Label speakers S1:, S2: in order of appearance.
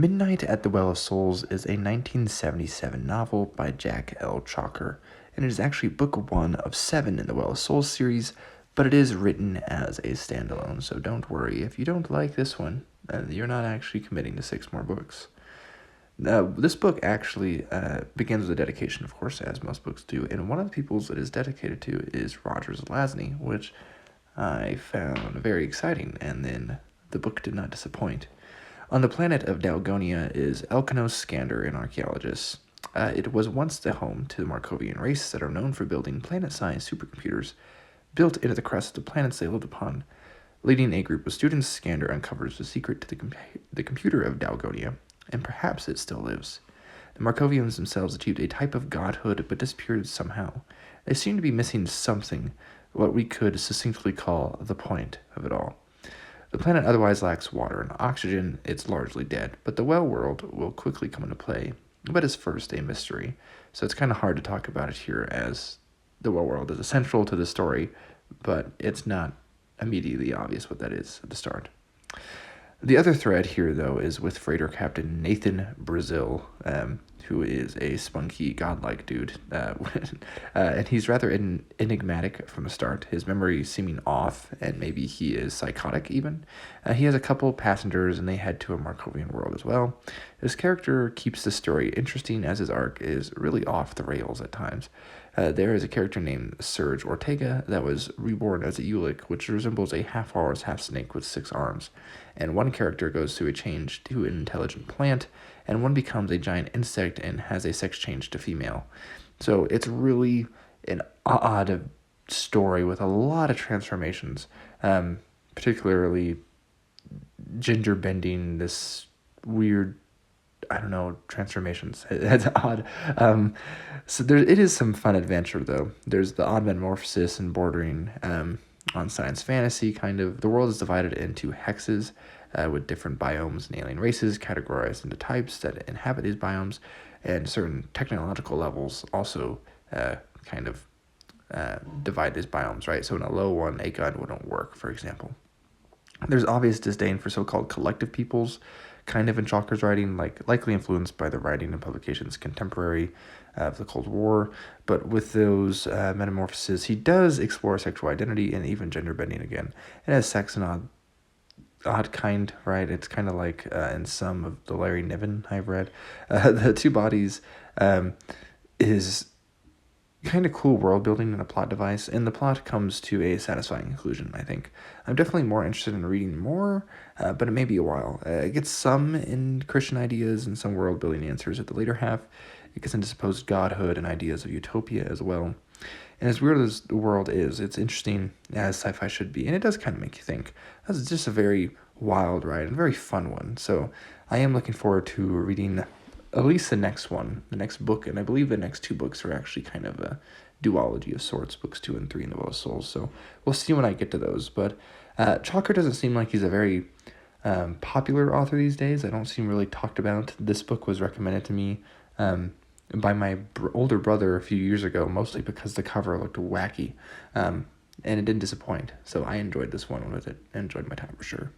S1: Midnight at the Well of Souls is a 1977 novel by Jack L. Chalker, and it is actually book 1 of 7 in the Well of Souls series, but it is written as a standalone, so don't worry. If you don't like this one, you're not actually committing to 6 more books. This book actually begins with a dedication, of course, as most books do, and one of the peoples it is dedicated to is Roger Zelazny, which I found very exciting, and then the book did not disappoint. On the planet of Dalgonia is Elkanos Skander, an archaeologist. It was once the home to the Markovian race that are known for building planet-sized supercomputers built into the crust of the planets they lived upon. Leading a group of students, Skander uncovers the secret to the computer of Dalgonia, and perhaps it still lives. The Markovians themselves achieved a type of godhood, but disappeared somehow. They seem to be missing something, what we could succinctly call the point of it all. The planet otherwise lacks water and oxygen, it's largely dead, but the well world will quickly come into play, but is first a mystery, so it's kind of hard to talk about it here as the well world is essential to the story, but it's not immediately obvious what that is at the start. The other thread here, though, is with freighter captain Nathan Brazil, who is a spunky, godlike dude, and he's rather enigmatic from the start, his memory seeming off, and maybe he is psychotic even. He has a couple passengers, and they head to a Markovian world as well. His character keeps the story interesting, as his arc is really off the rails at times. There is a character named Serge Ortega that was reborn as a Ulic, which resembles a half-horse, half-snake with 6 arms. And one character goes through a change to an intelligent plant, and one becomes a giant insect and has a sex change to female. So it's really an odd story with a lot of transformations, particularly gender bending, this weird, I don't know, transformations. It's odd. So it is some fun adventure, though. There's the odd metamorphosis and bordering on science fantasy, kind of. The world is divided into hexes with different biomes and alien races categorized into types that inhabit these biomes, and certain technological levels also divide these biomes, right? So in a low one, a gun wouldn't work, for example. There's obvious disdain for so-called collective peoples, kind of in Chalker's writing, likely influenced by the writing and publications contemporary of the Cold War. But with those metamorphoses, he does explore sexual identity and even gender bending again. It has sex in odd kind, right? It's kind of like in some of the Larry Niven I've read. The Two Bodies is kind of cool world building and a plot device, and the plot comes to a satisfying conclusion, I think. I'm definitely more interested in reading more, but it may be a while. It gets some in Christian ideas and some world building answers at the later half. It gets into supposed godhood and ideas of utopia as well. And as weird as the world is, it's interesting, as sci-fi should be, and it does kind of make you think. That's just a very wild ride and very fun one. So I am looking forward to reading at least the next book, and I believe the next 2 books are actually kind of a duology of sorts, books 2 and 3 in the Well of Souls, so we'll see when I get to those. But Chalker doesn't seem like he's a very popular author these days. I don't see him really talked about. This book was recommended to me by my older brother a few years ago, mostly because the cover looked wacky, and it didn't disappoint, so I enjoyed this one with it. I enjoyed my time for sure.